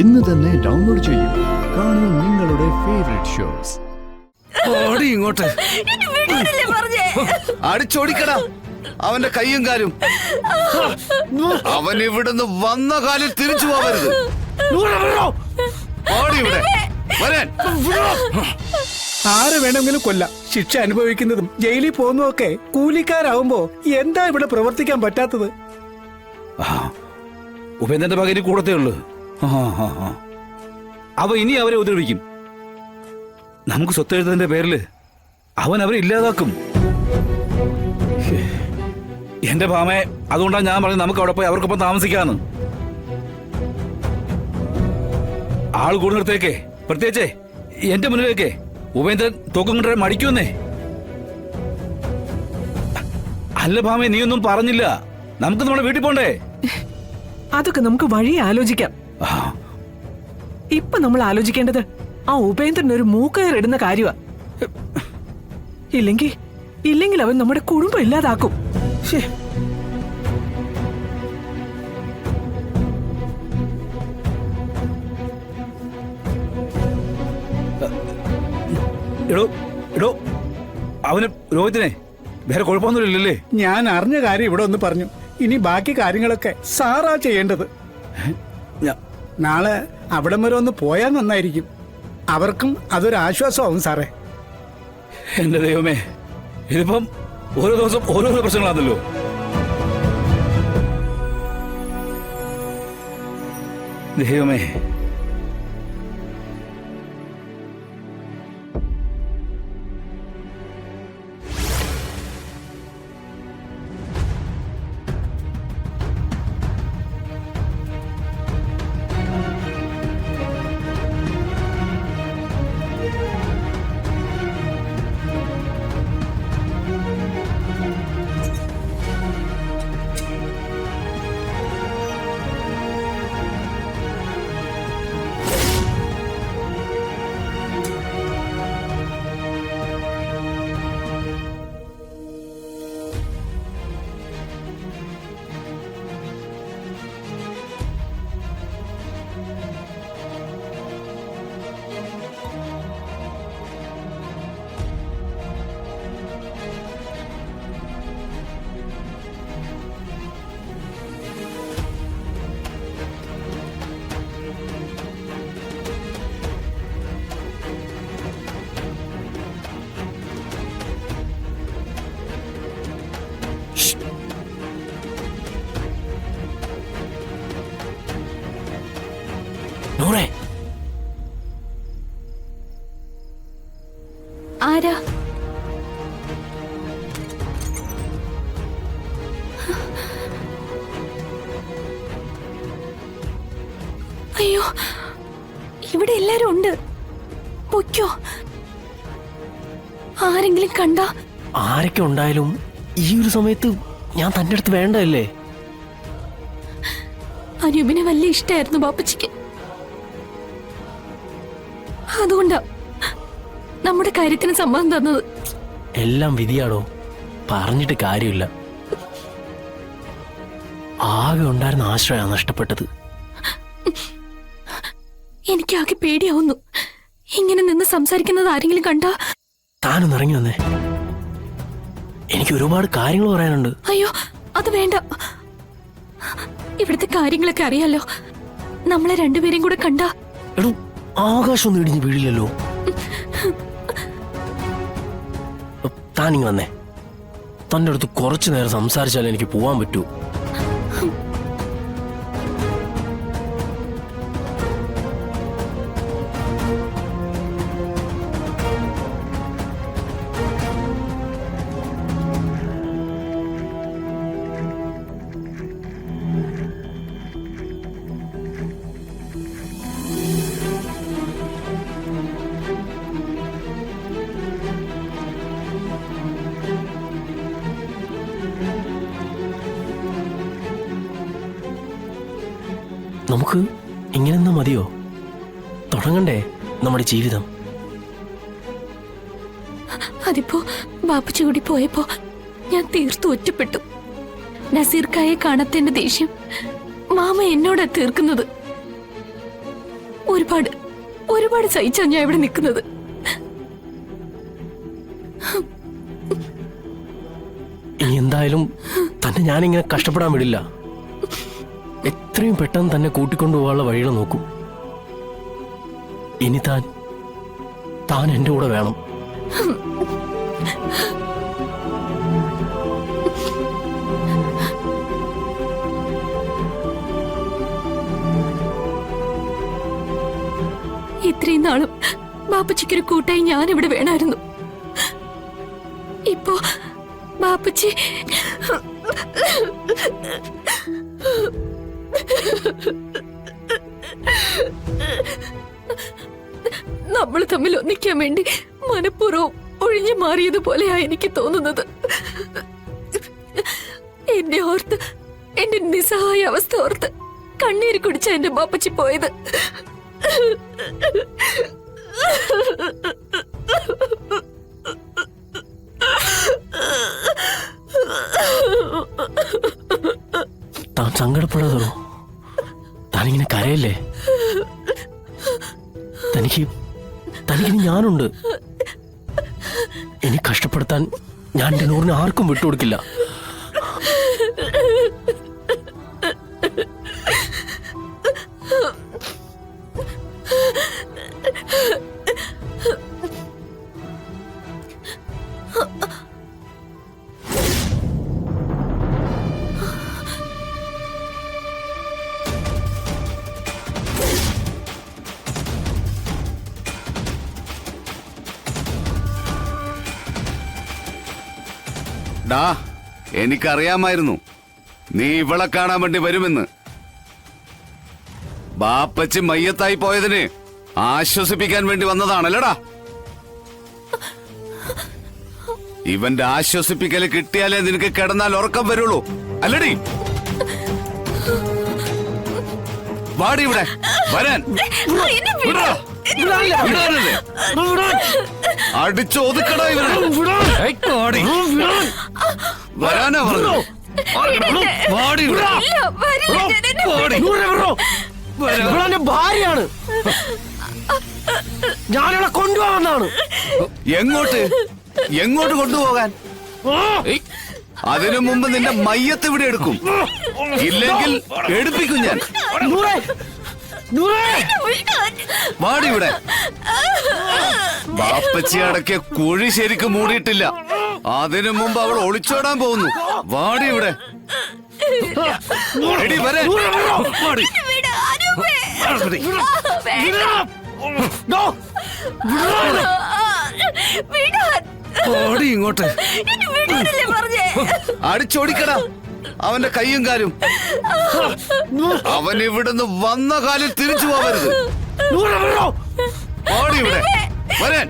ഇന്ന് തന്നെ ഡൗൺലോഡ് ചെയ്യൂ. കാണൂ നിങ്ങളുടെ ഫേവറേറ്റ് ഷോസ്. ഇങ്ങോട്ട് അടിച്ചോടിക്കടാ അവന്റെ കയ്യും കാലും. അവൻ ഇവിടുന്ന് വന്ന കാലിൽ തിരിച്ചു പോകരുത്. ആരെ വേണമെങ്കിലും കൊല്ലാം. ശിക്ഷ അനുഭവിക്കുന്നതും ജയിലിൽ പോകുന്നതും ഒക്കെ കൂലിക്കാരാവുമ്പോ എന്താ ഇവിടെ പ്രവർത്തിക്കാൻ പറ്റാത്തത്? ഉപേന്ദ്രന്റെ പകരം കൂടത്തേ ഉള്ളു. അവ ഇനി അവരെ ഉപദ്രവിക്കും. നമുക്ക് സ്വത്തെഴുത്തതിന്റെ പേരില് അവൻ അവരെ ഇല്ലാതാക്കും. എന്റെ ഭാമയെ അതുകൊണ്ടാണ് ഞാൻ പറഞ്ഞത് നമുക്ക് അവിടെ പോയി അവർക്കൊപ്പം താമസിക്കാന്ന്. ആൾ കൂടുന്നിടത്തേക്കേ, പ്രത്യേകിച്ചേ എന്റെ മുന്നിലേക്കേ ഉപേന്ദ്രൻ തോക്കം കൊണ്ടുവരാൻ മടിക്കുന്നേ. അല്ല ഭാമയെ, നീ ഒന്നും പറഞ്ഞില്ല. നമുക്ക് നമ്മുടെ വീട്ടിൽ പോണ്ടേ? അതൊക്കെ നമുക്ക് വഴി ആലോചിക്കാം. ഇപ്പൊ നമ്മൾ ആലോചിക്കേണ്ടത് ആ ഉപേന്ദ്രൻ ഒരു മൂക്കയറിടുന്ന കാര്യമാ. ഇല്ലെങ്കിൽ അവൻ നമ്മുടെ കുടുംബം ഇല്ലാതാക്കും. എടോ അവന് രോഹിത്തിനെ വേറെ കുഴപ്പമൊന്നുമില്ലല്ലേ? ഞാൻ അറിഞ്ഞ കാര്യം ഇവിടെ ഒന്ന് പറഞ്ഞു. ഇനി ബാക്കി കാര്യങ്ങളൊക്കെ സാറാ ചെയ്യേണ്ടത്. നാളെ അവിടം വരെ ഒന്ന് പോയാൽ നന്നായിരിക്കും. അവർക്കും അതൊരു ആശ്വാസമാവും സാറേ. എന്റെ ദൈവമേ, ഇതിപ്പം ഓരോ ദിവസം ഓരോരോ പ്രശ്നങ്ങളാണല്ലോ. ദൈവമേ, ആരാ? അയ്യോ, ഇവിടെ എല്ലാരും ഉണ്ട്. പൊയ്ക്കോ. ആരെങ്കിലും കണ്ട? ആരൊക്കെ ഉണ്ടായാലും ഈ ഒരു സമയത്ത് ഞാൻ തന്റെ അടുത്ത് വേണ്ടല്ലേ? അനൂപിനെ വലിയ ഇഷ്ടായിരുന്നു ബാപ്പച്ചിക്ക്. അതുകൊണ്ടാ നമ്മുടെ കാര്യത്തിന് സമ്മതം തന്നത്. എല്ലാം വിധിയാണോ? പറഞ്ഞിട്ട് കാര്യമില്ല. ആകെ ഉണ്ടായിരുന്ന ആശ്രയ നഷ്ടപ്പെട്ടത്. എനിക്കാകെ പേടിയാവുന്നു. ഇങ്ങനെ നിന്ന് സംസാരിക്കുന്നത് ആരെങ്കിലും കണ്ടാ? താനൊന്ന് ഇറങ്ങി വന്നേ, എനിക്ക് ഒരുപാട് കാര്യങ്ങൾ പറയാനുണ്ട്. അയ്യോ, അത് വേണ്ട. ഇവിടുത്തെ കാര്യങ്ങളൊക്കെ അറിയാലോ. നമ്മളെ രണ്ടുപേരെയും കൂടെ കണ്ടാ? എടോ, ആകാശമൊന്നും ഇടിഞ്ഞ് വീഴില്ലല്ലോ. താനിങ് വന്നേ, തന്റെ അടുത്ത് കുറച്ചു നേരം സംസാരിച്ചാലേ എനിക്ക് പോവാൻ പറ്റൂ. നമുക്ക് ഇങ്ങനെ മതിയോ? തുടങ്ങണ്ടേ നമ്മുടെ ജീവിതം? അതിപ്പോ ബാപ്പുച്ചി കൂടി പോയപ്പോ ഞാൻ തീർത്തു ഒറ്റപ്പെട്ടു. നസീർക്കായെ കാണാത്തതിന്റെ ദേഷ്യം മാമ എന്നോടാ തീർക്കുന്നത്. ഒരുപാട് ഒരുപാട് സഹിച്ചാ ഞാൻ ഇവിടെ നിൽക്കുന്നത്. ഇനി എന്തായാലും തന്നെ ഞാനിങ്ങനെ കഷ്ടപ്പെടാൻ വിടില്ല. എത്രയും പെട്ടെന്ന് തന്നെ കൂട്ടിക്കൊണ്ടുപോകാനുള്ള വഴികൾ നോക്കും. ഇനി താൻ എന്റെ കൂടെ വേണം. ഇത്രയും നാളും ബാപ്പച്ചിക്കൊരു കൂട്ടായി ഞാൻ ഇവിടെ വേണമായിരുന്നു. ഇപ്പോ ബാപ്പച്ചി നമ്മൾ തമ്മിൽ ഒന്നിക്കാൻ വേണ്ടി മനഃപൂർവ്വം ഒഴിഞ്ഞു മാറിയതുപോലെയാ എനിക്ക് തോന്നുന്നത്. എന്നെ ഓർത്ത്, എന്റെ നിസ്സഹായ അവസ്ഥ ഓർത്ത് കണ്ണീര് കുടിച്ച എന്റെ ബാപ്പച്ചി പോയത്. താൻ സങ്കടപ്പെടാതോ. താനിങ്ങനെ കരയല്ലേ. തനിക്കിനി ഞാനുണ്ട്. ഇനി കഷ്ടപ്പെടുത്താൻ ഞാൻ എന്റെ നൂറിന് ആർക്കും വിട്ടുകൊടുക്കില്ല. ഡാ, എനിക്കറിയാമായിരുന്നു നീ ഇവളെ കാണാൻ വേണ്ടി വരുമെന്ന്. ബാപ്പച്ചി മയ്യത്തായി പോയതിന് ആശ്വസിപ്പിക്കാൻ വേണ്ടി വന്നതാണല്ലടാ. ഇവന്റെ ആശ്വസിപ്പിക്കല് കിട്ടിയാലേ നിനക്ക് കിടന്നാൽ ഉറക്കം വരുള്ളൂ, അല്ലടി? വാടി ഇവിടെ വരാൻ. വിടാനല്ലേ? അടിച്ചൊതുക്കടാ ഇവനെ. വരാനാ പറഞ്ഞു. വാടി ഇവിടെ. ഇവളെന്റെ ഭാര്യയാണ്. ഞാനിവിടെ കൊണ്ടുപോകാന്നാണ്. എങ്ങോട്ട് കൊണ്ടുപോകാൻ? അതിനു മുമ്പ് നിന്റെ മയ്യത്ത് ഇവിടെ എടുക്കും, ഇല്ലെങ്കിൽ എടുപ്പിക്കും ഞാൻ. വാടി ഇവിടെ. ബാപ്പച്ചി അടക്കിയ കുഴി ശരിക്കും മൂടിയിട്ടില്ല. അതിനു മുമ്പ് അവൾ ഒളിച്ചോടാൻ പോകുന്നു. വാടി ഇവിടെ. എടി വരെ. വാടി. ഓടി ഇങ്ങോട്ട്. അടിച്ചോടിക്കടാ അവന്റെ കയ്യും കാലും. അവൻ ഇവിടുന്ന് വന്ന കാലിൽ തിരിച്ചു പോവരുത്. ഓടി ഇവിടെ വരാൻ.